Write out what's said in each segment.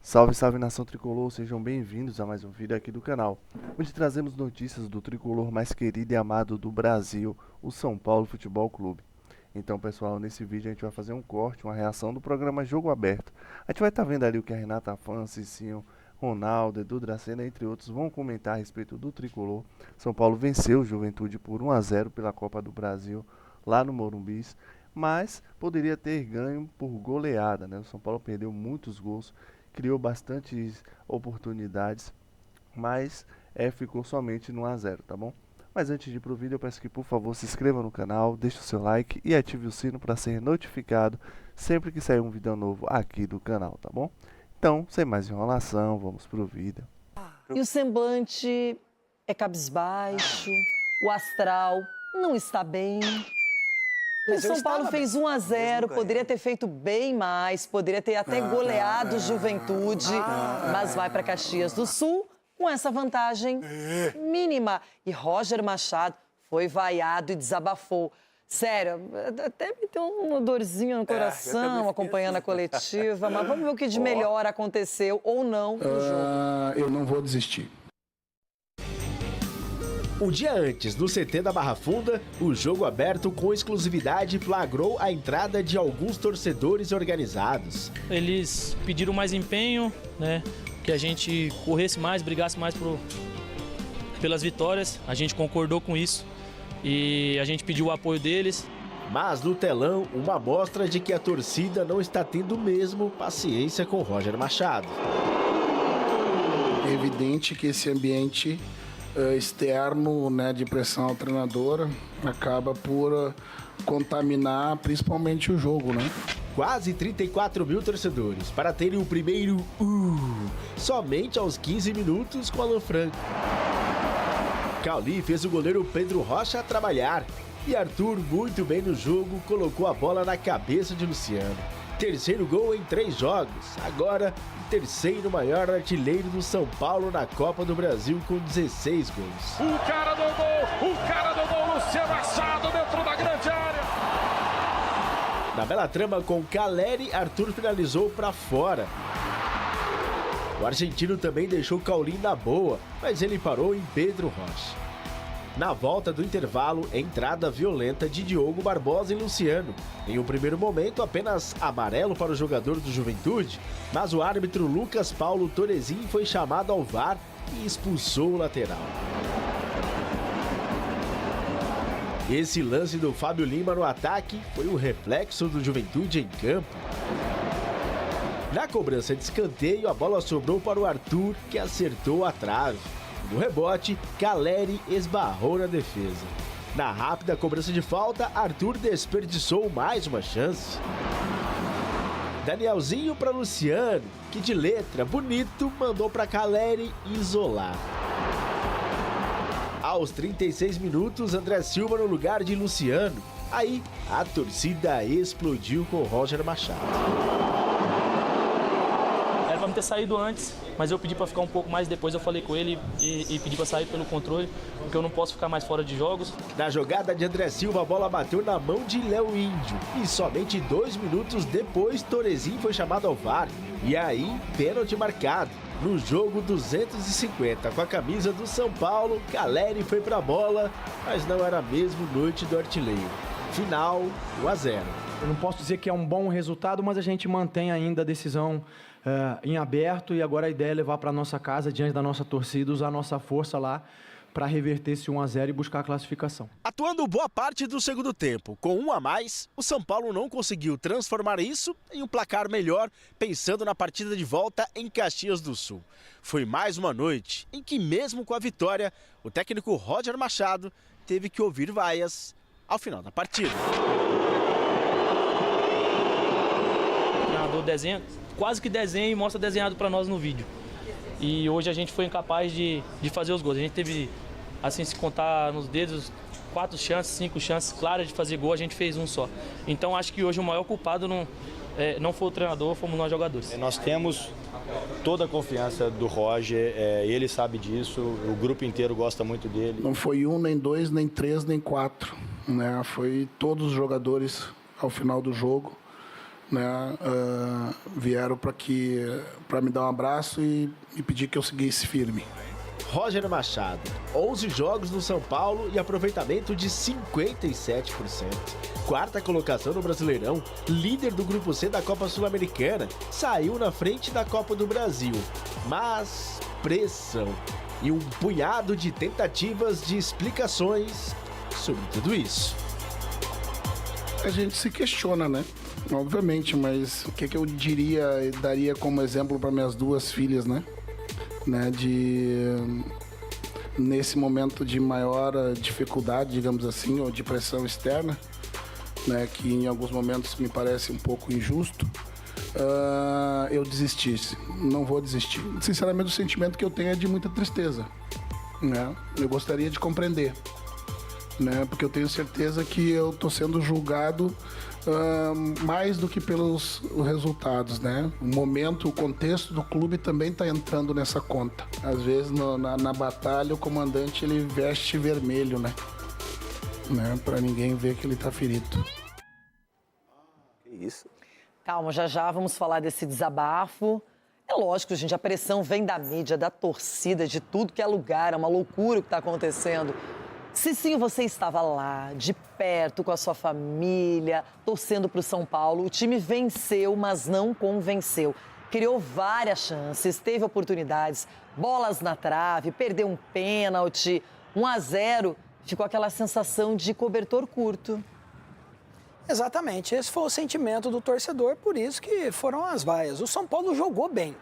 Salve, salve nação tricolor, sejam bem-vindos a mais um vídeo aqui do canal, onde trazemos notícias do tricolor mais querido e amado do Brasil, o São Paulo Futebol Clube. Então pessoal, nesse vídeo a gente vai fazer um corte, uma reação do programa Jogo Aberto. A gente vai estar vendo ali o que a Renata Fã, Cicinho, Ronaldo, Edu Dracena, entre outros, vão comentar a respeito do tricolor. São Paulo venceu o Juventude por 1-0 pela Copa do Brasil, lá no Morumbi, mas poderia ter ganho por goleada, né? O São Paulo perdeu muitos gols, criou bastantes oportunidades, mas ficou somente no 1-0, tá bom? Mas antes de ir pro vídeo, eu peço que por favor se inscreva no canal, deixe o seu like e ative o sino para ser notificado sempre que sair um vídeo novo aqui do canal, tá bom? Então, sem mais enrolação, vamos pro vídeo. E o semblante é cabisbaixo, o astral não está bem. O São Paulo fez 1-0, poderia ter feito bem mais, poderia ter até goleado o Juventude, mas vai para Caxias do Sul com essa vantagem mínima. E Roger Machado foi vaiado e desabafou. Sério, até me deu uma dorzinha no coração acompanhando a coletiva, mas vamos ver o que de melhor aconteceu ou não no jogo. Eu não vou desistir. Um dia antes, no CT da Barra Funda, o Jogo Aberto com exclusividade flagrou a entrada de alguns torcedores organizados. Eles pediram mais empenho, né? Que a gente corresse mais, brigasse mais pelas vitórias. A gente concordou com isso e a gente pediu o apoio deles. Mas no telão, uma amostra de que a torcida não está tendo mesmo paciência com Roger Machado. É evidente que esse ambiente externo, né, de pressão ao treinador acaba por contaminar principalmente o jogo, né? Quase 34 mil torcedores para terem o primeiro somente aos 15 minutos com Alan Franco. Cauli fez o goleiro Pedro Rocha trabalhar e Arthur, muito bem no jogo, colocou a bola na cabeça de Luciano. Terceiro gol em 3 jogos, agora o terceiro maior artilheiro do São Paulo na Copa do Brasil com 16 gols. O cara do gol, Luciano Machado dentro da grande área. Na bela trama com Caleri, Arthur finalizou para fora. O argentino também deixou Cauli na boa, mas ele parou em Pedro Rocha. Na volta do intervalo, entrada violenta de Diogo Barbosa e Luciano. Em um primeiro momento, apenas amarelo para o jogador do Juventude, mas o árbitro Lucas Paulo Torezin foi chamado ao VAR e expulsou o lateral. Esse lance do Fábio Lima no ataque foi o reflexo do Juventude em campo. Na cobrança de escanteio, a bola sobrou para o Arthur, que acertou a trave. No rebote, Caleri esbarrou na defesa. Na rápida cobrança de falta, Arthur desperdiçou mais uma chance. Danielzinho para Luciano, que de letra bonito mandou para Caleri isolar. Aos 36 minutos, André Silva no lugar de Luciano. Aí, a torcida explodiu com Roger Machado. Era pra me ter saído antes, mas eu pedi pra ficar um pouco mais, depois eu falei com ele e pedi pra sair pelo controle, porque eu não posso ficar mais fora de jogos. Na jogada de André Silva, a bola bateu na mão de Léo Índio. E somente 2 minutos depois, Torezin foi chamado ao VAR. E aí, pênalti marcado. No jogo 250, com a camisa do São Paulo, Caleri foi pra bola, mas não era mesmo noite do artilheiro. Final, 1-0. Eu não posso dizer que é um bom resultado, mas a gente mantém ainda a decisão em aberto e agora a ideia é levar para nossa casa, diante da nossa torcida, usar a nossa força lá para reverter esse 1-0 e buscar a classificação. Atuando boa parte do segundo tempo, com 1 a mais, o São Paulo não conseguiu transformar isso em um placar melhor, pensando na partida de volta em Caxias do Sul. Foi mais uma noite em que, mesmo com a vitória, o técnico Roger Machado teve que ouvir vaias ao final da partida. O treinador desenha, quase que desenha e mostra desenhado para nós no vídeo. E hoje a gente foi incapaz de fazer os gols. A gente teve, assim, se contar nos dedos, 4 chances, 5 chances claras de fazer gol, a gente fez um só. Então acho que hoje o maior culpado não foi o treinador, fomos nós jogadores. Nós temos toda a confiança do Roger, ele sabe disso, o grupo inteiro gosta muito dele. Não foi 1, nem 2, nem 3, nem 4, né? Foi todos os jogadores ao final do jogo. né, vieram para me dar um abraço e pedir que eu seguisse firme. Roger Machado, 11 jogos no São Paulo e aproveitamento de 57%. Quarta colocação no Brasileirão, líder do Grupo C da Copa Sul-Americana, saiu na frente da Copa do Brasil. Mas pressão e um punhado de tentativas de explicações sobre tudo isso. A gente se questiona, né? Obviamente, mas o que eu daria como exemplo para minhas duas filhas, né? Nesse momento de maior dificuldade, digamos assim, ou de pressão externa, né, que em alguns momentos me parece um pouco injusto, eu desistisse. Não vou desistir. Sinceramente, o sentimento que eu tenho é de muita tristeza, né? Eu gostaria de compreender, né, porque eu tenho certeza que eu estou sendo julgado mais do que pelos resultados, né? O momento, o contexto do clube também está entrando nessa conta. Às vezes na batalha o comandante ele veste vermelho, né? Para ninguém ver que ele está ferido. Que isso? Calma, já vamos falar desse desabafo. É lógico, gente, a pressão vem da mídia, da torcida, de tudo que é lugar, é uma loucura o que está acontecendo. Cicinho, você estava lá, de perto, com a sua família, torcendo para o São Paulo. O time venceu, mas não convenceu. Criou várias chances, teve oportunidades, bolas na trave, perdeu um pênalti, 1-0. Ficou aquela sensação de cobertor curto. Exatamente, esse foi o sentimento do torcedor, por isso que foram as vaias. O São Paulo jogou bem.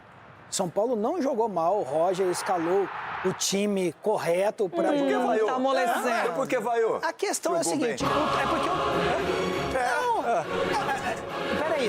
O São Paulo não jogou mal, o Roger escalou o time correto para... Por que vaiou? Tá amolecendo. Por que vaiou? A questão Jogou é a seguinte, bem. é porque... Peraí,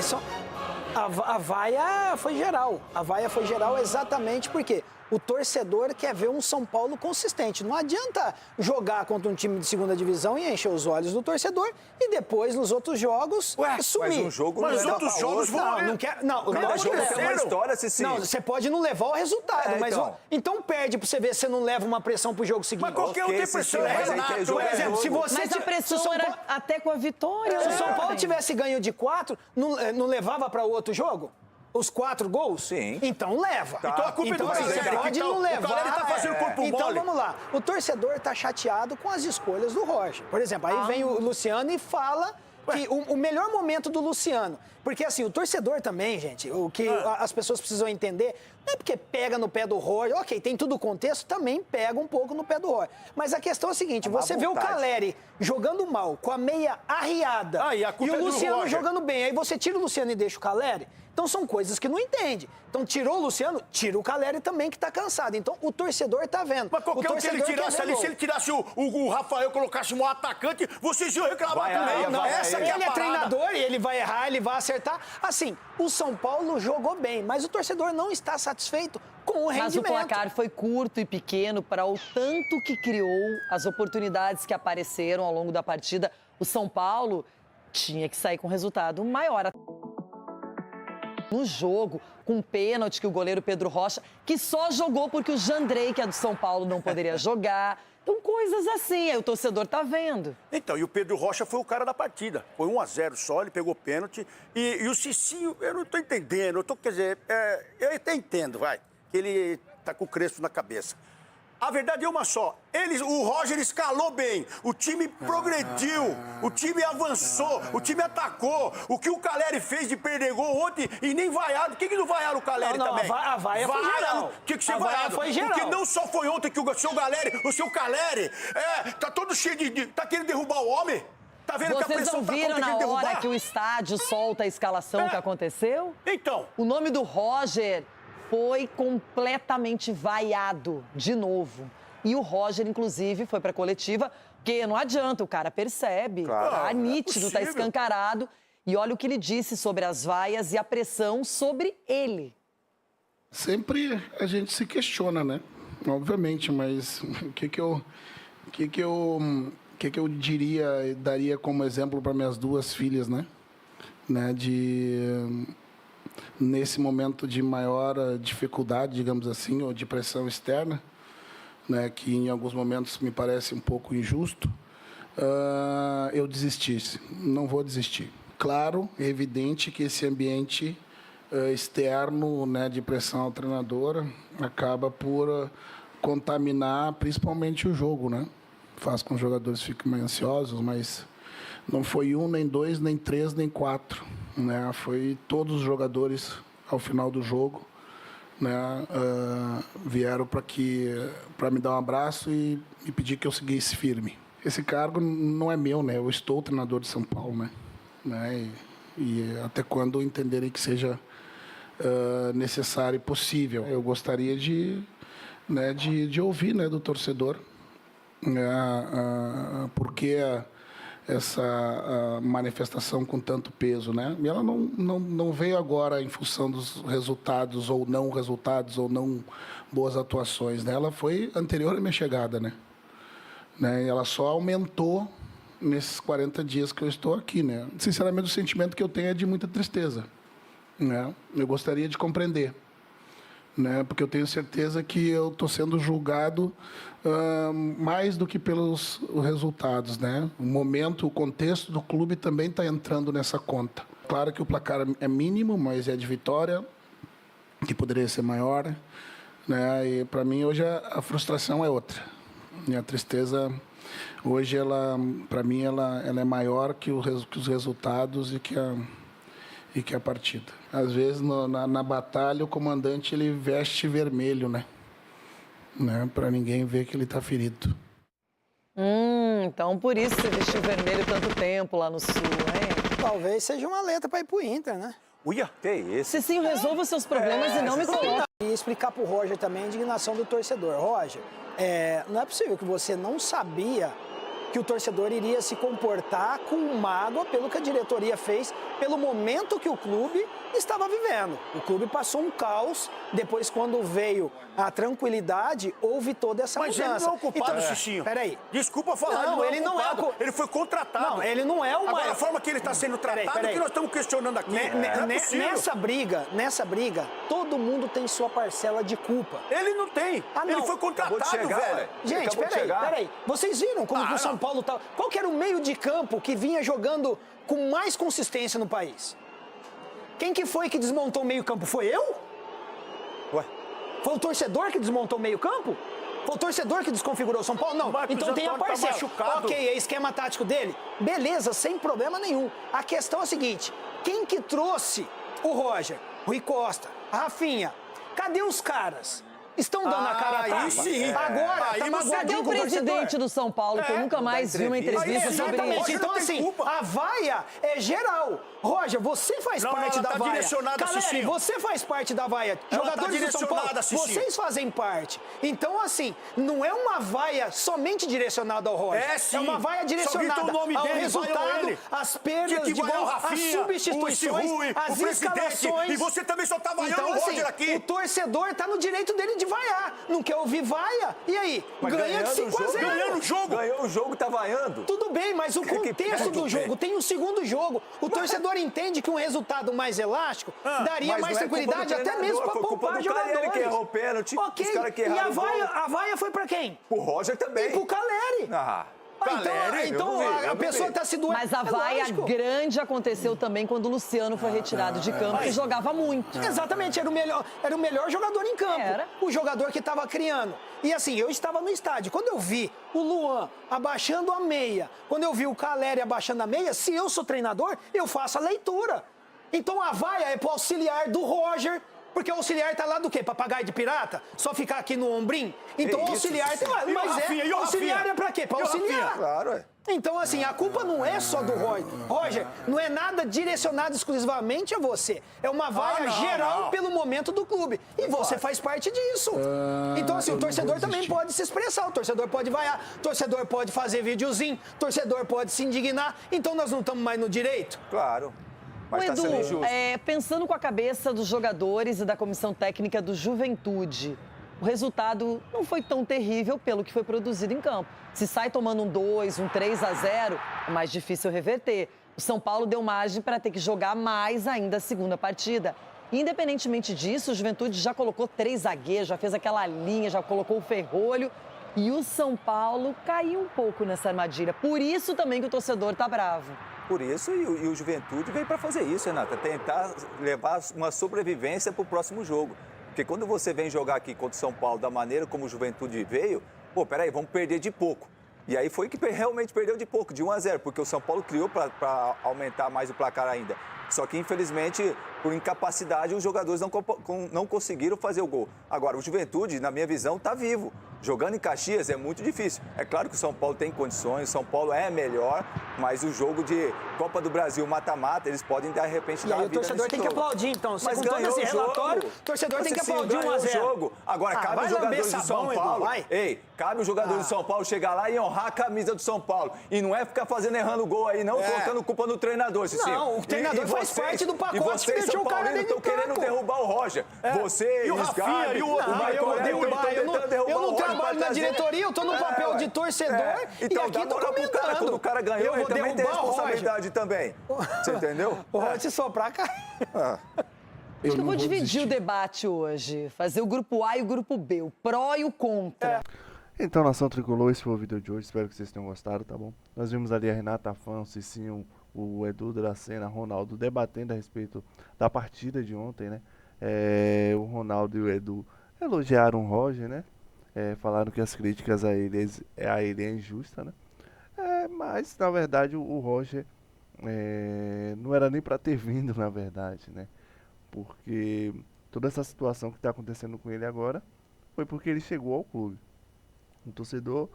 a vaia foi geral. A vaia foi geral exatamente porque o torcedor quer ver um São Paulo consistente. Não adianta jogar contra um time de segunda divisão e encher os olhos do torcedor e depois, nos outros jogos, sumir. Mas um jogo Mas não outros leva jogos outro. não quer. Não, Cada jogo não, tem uma história, Cici. Não, você pode não levar o resultado, mas então. então perde pra você ver se você não leva uma pressão pro jogo seguinte. Mas qualquer um tem pressão, Mas Renato. por exemplo, se você... Mas a pressão era até com a vitória. Se o São Paulo né? tivesse ganho de 4, não levava para o outro jogo? Os 4 gols? Sim. Então leva. Tá. Então a culpa é do Caleri. Você pode não levar. O Caleri tá fazendo corpo Então mole. vamos lá. O torcedor tá chateado com as escolhas do Roger. Por exemplo, aí vem o Luciano e fala que o melhor momento do Luciano. Porque assim, o torcedor também, gente, o que as pessoas precisam entender, não é porque pega no pé do Roger, ok, tem tudo o contexto, também pega um pouco no pé do Roger. Mas a questão é a seguinte, você vê o Caleri jogando mal, com a meia arriada, e a culpa o é do Luciano Roger. jogando bem, aí você tira o Luciano e deixa o Caleri. Então são coisas que não entende. Então tirou o Luciano, tira o Caleri também que tá cansado. Então o torcedor tá vendo. Mas qualquer um que ele tirasse ali, se ele tirasse o Rafael e colocasse um atacante, vocês iam reclamar também. Não, Essa que é a ele é parada. treinador e ele vai errar, ele vai acertar. Assim, o São Paulo jogou bem, mas o torcedor não está satisfeito com o rendimento. Mas o placar foi curto e pequeno para o tanto que criou, as oportunidades que apareceram ao longo da partida. O São Paulo tinha que sair com resultado maior. No jogo, com um pênalti que o goleiro Pedro Rocha, que só jogou porque o Jandrei, que é do São Paulo, não poderia jogar. Então, coisas assim, aí o torcedor tá vendo. Então, e o Pedro Rocha foi o cara da partida. Foi 1-0 só, ele pegou pênalti. E o Cicinho, eu não tô entendendo. Quer dizer, eu até entendo, vai, que ele tá com o Crespo na cabeça. A verdade é uma só. O Roger escalou bem, o time progrediu, o time avançou, o time atacou. O que o Caleri fez de perder gol ontem e nem vaiado. Por que não vaiaram o Caleri também? A vaia foi geral. Tinha que ser A vaia vaiado. foi geral. Porque não só foi ontem que o seu Caleri tá todo cheio de... Tá querendo derrubar o homem? Tá vendo que a Vocês pressão não tá viram contra na quem hora derrubar? que o estádio solta a escalação que aconteceu? Então. O nome do Roger foi completamente vaiado de novo. E o Roger, inclusive, foi para a coletiva, porque não adianta, o cara percebe, tá nítido, tá escancarado. E olha o que ele disse sobre as vaias e a pressão sobre ele. Sempre a gente se questiona, né? Obviamente, mas o que eu daria como exemplo para minhas duas filhas, né? Nesse momento de maior dificuldade, digamos assim, ou de pressão externa, né, que em alguns momentos me parece um pouco injusto, eu desistisse. Não vou desistir. claro, é evidente que esse ambiente externo, né, de pressão ao treinador acaba por contaminar principalmente o jogo, né? Faz com que os jogadores fiquem mais ansiosos, mas não foi 1, nem 2, nem 3, nem 4, né? Foi todos os jogadores ao final do jogo, né, vieram para me dar um abraço e pedir que eu seguisse firme. Esse cargo não é meu, né? Eu estou treinador de São Paulo, né? E até quando entenderem que seja necessário e possível. Eu gostaria de ouvir, né, do torcedor, porque essa manifestação com tanto peso, né? E ela não veio agora em função dos resultados ou não boas atuações, né? Ela foi anterior à minha chegada, né? E ela só aumentou nesses 40 dias que eu estou aqui, né? Sinceramente, o sentimento que eu tenho é de muita tristeza, né? Eu gostaria de compreender, né? Porque eu tenho certeza que eu estou sendo julgado mais do que pelos resultados, né? O momento, o contexto do clube também está entrando nessa conta. Claro que o placar é mínimo, mas é de vitória, que poderia ser maior, né? E para mim hoje a frustração é outra. E a tristeza hoje, para mim, ela é maior que os resultados e que a partida. Às vezes, na batalha, o comandante ele veste vermelho, né? Para ninguém ver que ele está ferido. Então por isso você vestiu vermelho tanto tempo lá no Sul, hein? Talvez seja uma letra para ir pro Inter, né? Uia, que isso? Cicinho, resolva os seus problemas e não me coloque. E explicar pro Roger também a indignação do torcedor. Roger, não é possível que você não sabia que o torcedor iria se comportar com mágoa pelo que a diretoria fez, pelo momento que o clube estava vivendo. O clube passou um caos, depois quando veio a tranquilidade, houve toda essa mudança. Mas ele não é o culpado, então, Cicinho. Peraí. Desculpa falar, ele não é o culpado. Ele foi contratado. Não, ele não é o Agora, a forma que ele está sendo tratado, que nós estamos questionando aqui, Nessa briga, todo mundo tem sua parcela de culpa. Ele não tem. Ele foi contratado, velho. Gente, peraí. Vocês viram como o São Paulo tá... Qual que era o meio de campo que vinha jogando com mais consistência no país? Quem que foi que desmontou o meio campo? Foi eu? Ué? Foi o torcedor que desmontou o meio campo? Foi o torcedor que desconfigurou o São Paulo? Não, então tem a parcela. Ok, é esquema tático dele? Beleza, sem problema nenhum. A questão é a seguinte, quem que trouxe o Roger? Rui Costa, a Rafinha, cadê os caras? Estão dando a cara a tapa? Aí sim. Agora, tá magoadinho Cadê o presidente do São Paulo, que eu nunca mais vi uma entrevista sobre exatamente. isso? Então, assim, a vaia é geral. Roger, você faz parte da vaia. Caleri, você faz parte da vaia. Jogadores do São Paulo, vocês fazem parte. Então, assim, não é uma vaia somente direcionada ao Roger. É uma vaia direcionada ao resultado, às perdas de gol, às substituições, às escalações. E você também só tá vaiando o Roger aqui. O torcedor tá no direito dele de vaiar. Não quer ouvir vaia? E aí? Ganha de 5-0. Ganhando o jogo. Ganhou o jogo, tá vaiando. Tudo bem, mas o contexto do jogo, tem um segundo jogo. O torcedor entende que um resultado mais elástico daria mais tranquilidade, até mesmo para poupar jogadores. Ele que errou o pênalti, ok, e a vaia foi para quem? O Roger também. E pro Caleri. Então a pessoa está se doendo. Mas a vaia grande aconteceu também quando o Luciano foi retirado de campo e jogava muito. Exatamente, era o melhor jogador em campo. O jogador que estava criando. E assim, eu estava no estádio. Quando eu vi o Luan abaixando a meia, quando eu vi o Caleri abaixando a meia, se eu sou treinador, eu faço a leitura. Então a vaia é pro auxiliar do Roger. Porque o auxiliar tá lá do quê? Papagaio de pirata? Só ficar aqui no ombrim? Então o auxiliar tem lá. Mas auxiliar é pra quê? Pra auxiliar. Claro, Então, assim, a culpa não é só do Roger. Roger, não é nada direcionado exclusivamente a você. É uma vaia geral pelo momento do clube. E você faz parte disso. Então, assim, o torcedor também pode se expressar. O torcedor pode vaiar. O torcedor pode fazer videozinho. O torcedor pode se indignar. Então, nós não estamos mais no direito? Claro. Mas Edu, pensando com a cabeça dos jogadores e da comissão técnica do Juventude, o resultado não foi tão terrível pelo que foi produzido em campo. Se sai tomando um 2, um 3-0, é mais difícil reverter. O São Paulo deu margem para ter que jogar mais ainda a segunda partida. Independentemente disso, o Juventude já colocou 3 zagueiros, já fez aquela linha, já colocou o Ferrolho. E o São Paulo caiu um pouco nessa armadilha. Por isso também que o torcedor tá bravo. por isso e o Juventude veio para fazer isso, Renata, tentar levar uma sobrevivência para o próximo jogo. Porque quando você vem jogar aqui contra o São Paulo da maneira como o Juventude veio, pô, peraí, vamos perder de pouco. E aí foi que realmente perdeu de pouco, de 1-0, porque o São Paulo criou para aumentar mais o placar ainda. Só que, infelizmente, por incapacidade, os jogadores não conseguiram fazer o gol. Agora, o Juventude, na minha visão, está vivo. Jogando em Caxias é muito difícil. É claro que o São Paulo tem condições, o São Paulo é melhor, mas o jogo de Copa do Brasil mata-mata, eles podem, de repente, dar a vida. E aí o torcedor tem que aplaudir, então. Mas ganhou todo esse relatório, jogo. o torcedor tem que aplaudir 1-0. Jogo. Agora, cabe os jogadores do São Paulo. Edu, cabe os jogadores do São Paulo chegar lá e honrar a camisa do São Paulo. E não é ficar fazendo errando gol aí, não, colocando culpa no treinador, Cicinho. Não, o treinador faz parte do pacote que deixou o cara dentro de campo. Estão querendo derrubar o Roger. Você e o Rafinha e o outro. Eu não trabalho na diretoria, eu tô no papel de torcedor então, e aqui tô comentando. Quando o cara ganhou, ele também tem responsabilidade também. Você entendeu? O Roger soprar, cara. Acho que eu vou dividir o debate hoje. Fazer o grupo A e o grupo B, o pró e o contra. Então, Nação Tricolor, esse foi o vídeo de hoje. Espero que vocês tenham gostado, tá bom? Nós vimos ali a Renata, a Fã, o Cicinho, o Edu da Cena, Ronaldo, debatendo a respeito da partida de ontem, né? O Ronaldo e o Edu elogiaram o Roger, né? Falaram que as críticas a ele é injusta, né? Mas, na verdade, o Roger não era nem para ter vindo, na verdade, né? Porque toda essa situação que está acontecendo com ele agora foi porque ele chegou ao clube. O torcedor,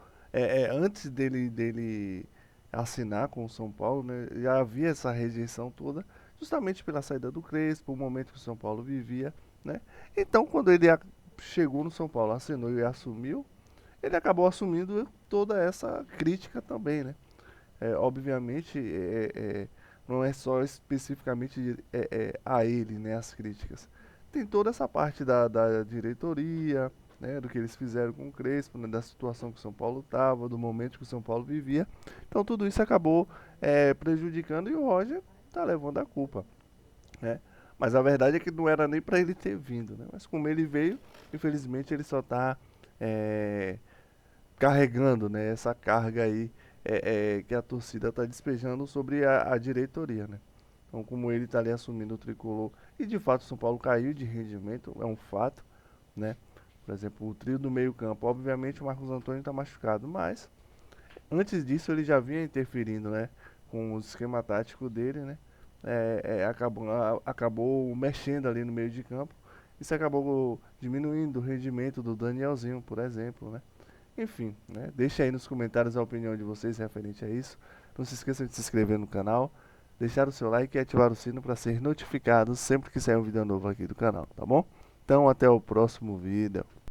antes dele assinar com o São Paulo, né, já havia essa rejeição toda, justamente pela saída do Crespo, o momento que o São Paulo vivia, né? Então, quando ele chegou no São Paulo, assinou e assumiu, ele acabou assumindo toda essa crítica também, né? Obviamente, não é só especificamente a ele, né, as críticas. Tem toda essa parte da diretoria, né, do que eles fizeram com o Crespo, né, da situação que o São Paulo estava, do momento que o São Paulo vivia. Então tudo isso acabou prejudicando e o Roger está levando a culpa, né? Mas a verdade é que não era nem para ele ter vindo, né? Mas como ele veio, infelizmente ele só está carregando, né, essa carga aí que a torcida está despejando sobre a diretoria, né? Então, como ele está ali assumindo o tricolor, e de fato o São Paulo caiu de rendimento, é um fato, né? Por exemplo, o trio do meio campo, obviamente o Marcos Antônio está machucado, mas antes disso ele já vinha interferindo, né, com o esquema tático dele, né? Acabou mexendo ali no meio de campo, isso acabou diminuindo o rendimento do Danielzinho, por exemplo, né? Enfim, né? Deixa aí nos comentários a opinião de vocês referente a isso. Não se esqueçam de se inscrever no canal, deixar o seu like e ativar o sino para ser notificado sempre que sair um vídeo novo aqui do canal, tá bom? Então até o próximo vídeo.